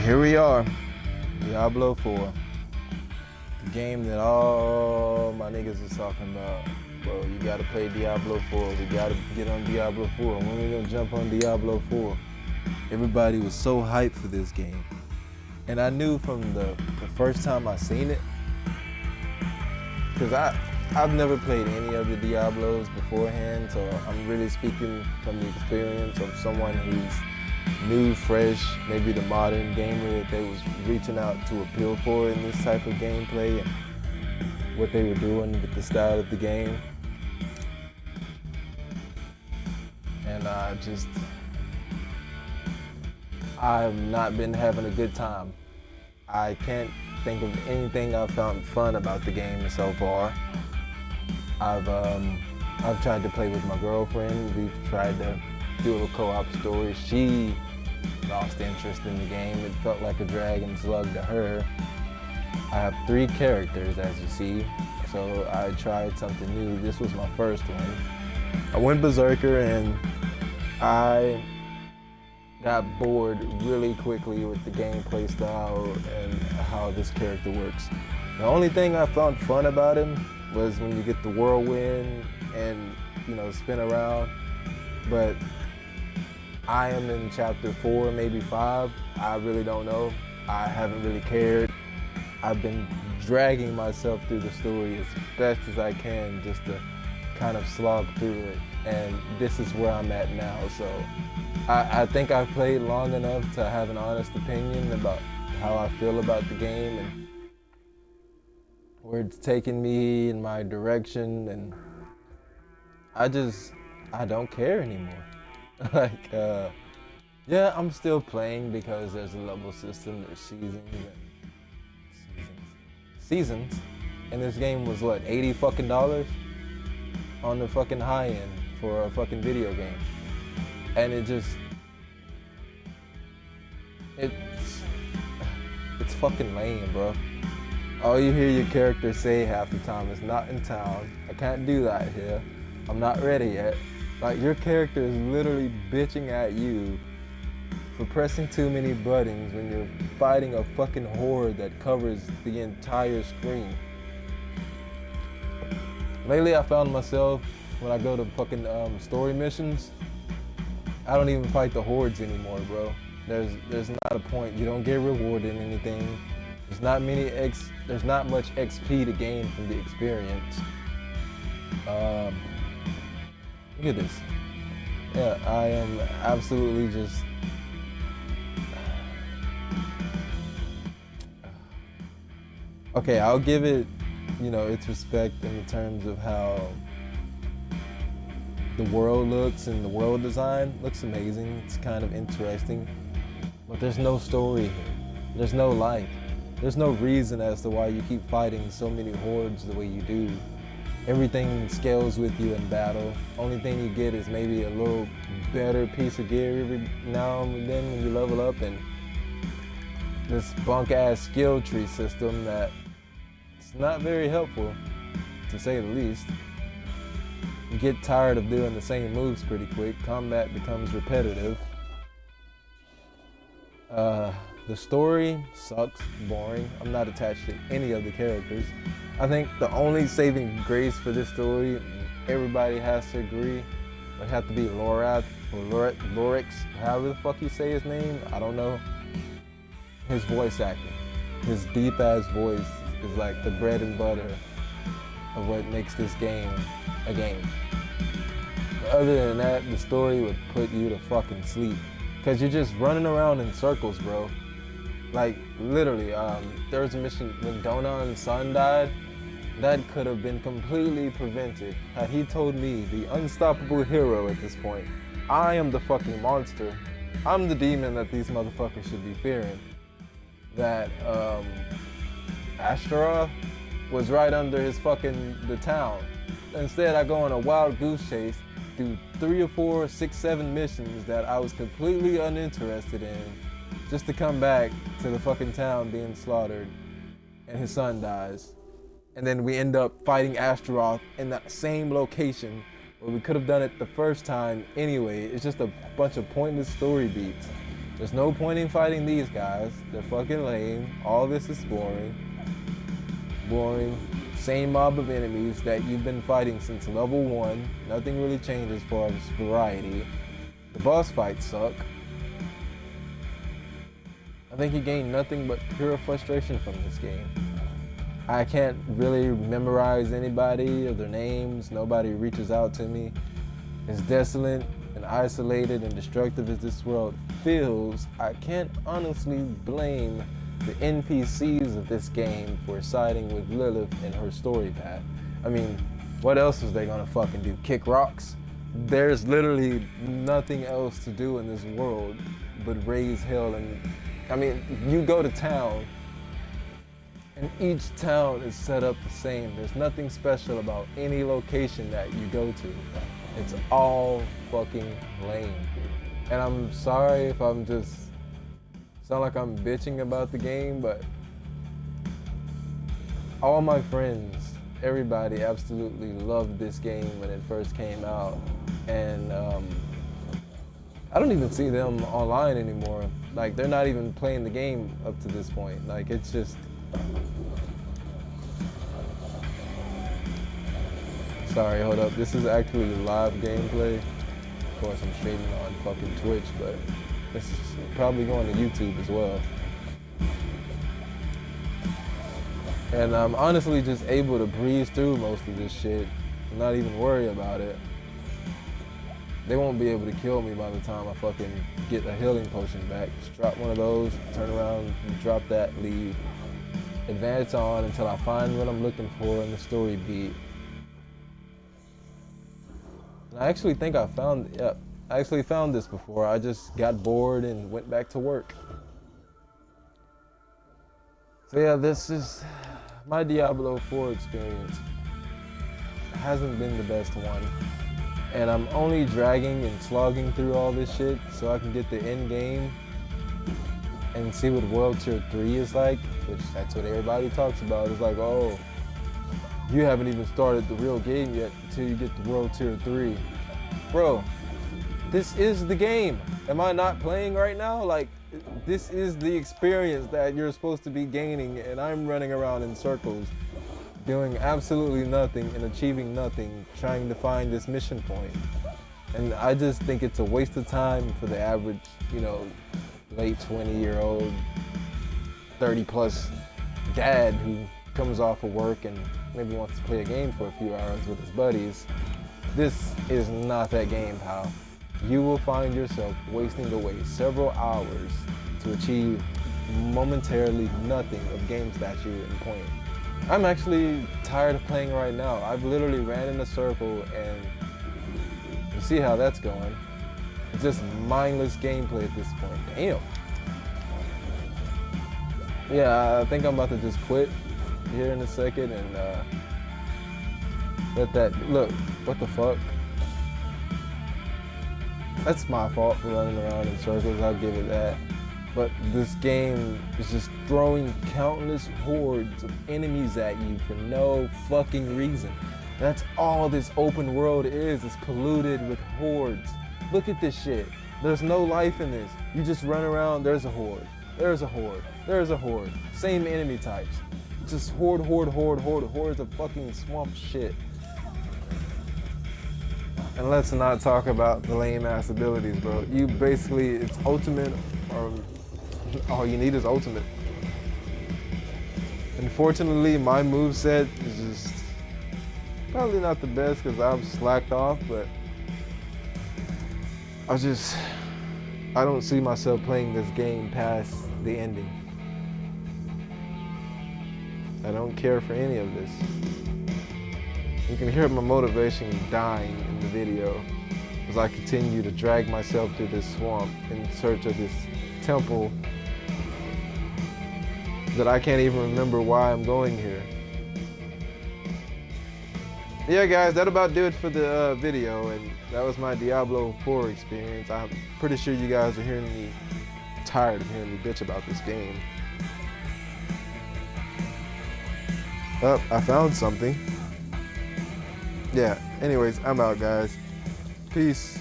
Here we are, Diablo 4. The game that all my niggas is talking about. Bro, you gotta play Diablo 4. We gotta get on Diablo 4. When we gonna jump on Diablo 4? Everybody was so hyped for this game. And I knew from the first time I seen it, because I've never played any of the Diablos beforehand, so I'm really speaking from the experience of someone who's new, fresh, maybe the modern gamer that they was reaching out to appeal for in this type of gameplay and what they were doing with the style of the game. And I've not been having a good time. I can't think of anything I've found fun about the game so far. I've tried to play with my girlfriend. We've tried to do a co-op story. She lost interest in the game. It felt like a drag and slug to her. I have 3 characters, as you see, so I tried something new. This was my first one. I went berserker and I got bored really quickly with the gameplay style and how this character works. The only thing I found fun about him was when you get the whirlwind and, spin around. But I am in chapter 4, maybe 5. I really don't know. I haven't really cared. I've been dragging myself through the story as best as I can just to kind of slog through it. And this is where I'm at now. So I think I've played long enough to have an honest opinion about how I feel about the game and where it's taking me in my direction. And I don't care anymore. Yeah, I'm still playing because there's a level system, there's seasons, and this game was what, $80 fucking on the fucking high end for a fucking video game, and it's fucking lame, bro. All you hear your character say half the time is "not in town, I can't do that here, I'm not ready yet." Like, your character is literally bitching at you for pressing too many buttons when you're fighting a fucking horde that covers the entire screen. Lately, I found myself, when I go to fucking story missions, I don't even fight the hordes anymore, bro. There's not a point. You don't get rewarded anything. There's not much XP to gain from the experience. Look at this. Yeah, I am absolutely just... Okay, I'll give it, its respect in terms of how the world looks, and the world design looks amazing. It's kind of interesting. But there's no story here. There's no life. There's no reason as to why you keep fighting so many hordes the way you do. Everything scales with you in battle. Only thing you get is maybe a little better piece of gear every now and then when you level up, and this bunk-ass skill tree system that it's not very helpful, to say the least. You get tired of doing the same moves pretty quick. Combat becomes repetitive. The story sucks, boring. I'm not attached to any of the characters. I think the only saving grace for this story, everybody has to agree, would have to be Lorath, or Lorix, however the fuck you say his name, I don't know. His voice acting. His deep ass voice is like the bread and butter of what makes this game a game. But other than that, the story would put you to fucking sleep. Cause you're just running around in circles, bro. Like, literally, there was a mission when Donon's son died. That could have been completely prevented had he told me, the unstoppable hero at this point, I am the fucking monster. I'm the demon that these motherfuckers should be fearing. That Astaroth was right under the town. Instead, I go on a wild goose chase, do 3 or 4, 6, 7 missions that I was completely uninterested in, just to come back to the fucking town being slaughtered, and his son dies. And then we end up fighting Astaroth in that same location where we could have done it the first time anyway. It's just a bunch of pointless story beats. There's no point in fighting these guys. They're fucking lame. All this is boring. Boring. Same mob of enemies that you've been fighting since level 1. Nothing really changes as far as variety. The boss fights suck. I think you gain nothing but pure frustration from this game. I can't really memorize anybody or their names. Nobody reaches out to me. As desolate and isolated and destructive as this world feels, I can't honestly blame the NPCs of this game for siding with Lilith and her story path. I mean, what else was they gonna fucking do? Kick rocks? There's literally nothing else to do in this world but raise hell. And I mean, you go to town and each town is set up the same. There's nothing special about any location that you go to. It's all fucking lame. And I'm sorry if I'm just sound like I'm bitching about the game, but all my friends, everybody absolutely loved this game when it first came out. And I don't even see them online anymore. Like, they're not even playing the game up to this point. Like, it's just, sorry, hold up. This is actually live gameplay. Of course, I'm streaming on fucking Twitch, but this is probably going to YouTube as well. And I'm honestly just able to breeze through most of this shit and not even worry about it. They won't be able to kill me by the time I fucking get a healing potion back. Just drop one of those, turn around, drop that, leave. Advance on until I find what I'm looking for in the story beat. And I actually think I found this before. I just got bored and went back to work. So yeah, this is my Diablo 4 experience. It hasn't been the best one. And I'm only dragging and slogging through all this shit so I can get the end game and see what World Tier 3 is like, which that's what everybody talks about. It's like, oh, you haven't even started the real game yet until you get to World Tier 3. Bro, this is the game. Am I not playing right now? Like, this is the experience that you're supposed to be gaining, and I'm running around in circles doing absolutely nothing and achieving nothing, trying to find this mission point. And I just think it's a waste of time for the average, you know, late 20-year-old, 30-plus dad who comes off of work and maybe wants to play a game for a few hours with his buddies. This is not that game, pal. You will find yourself wasting away several hours to achieve momentarily nothing of game statue and point. I'm actually tired of playing right now. I've literally ran in a circle and you see how that's going. It's just mindless gameplay at this point. Damn. Yeah, I think I'm about to just quit here in a second and let that, look, what the fuck? That's my fault for running around in circles, I'll give it that. But this game is just throwing countless hordes of enemies at you for no fucking reason. That's all this open world is. It's polluted with hordes. Look at this shit. There's no life in this. You just run around, there's a horde. There's a horde. There's a horde. Same enemy types. Just hordes of fucking swamp shit. And let's not talk about the lame ass abilities, bro. You basically, it's ultimate, or all you need is ultimate. Unfortunately, my moveset is just probably not the best because I've slacked off, but I don't see myself playing this game past the ending. I don't care for any of this. You can hear my motivation dying in the video as I continue to drag myself through this swamp in search of this temple that I can't even remember why I'm going here. Yeah guys, that'll about do it for the video, and that was my Diablo 4 experience. I'm pretty sure you guys are tired of hearing me bitch about this game. Oh, I found something. Yeah, anyways, I'm out, guys. Peace.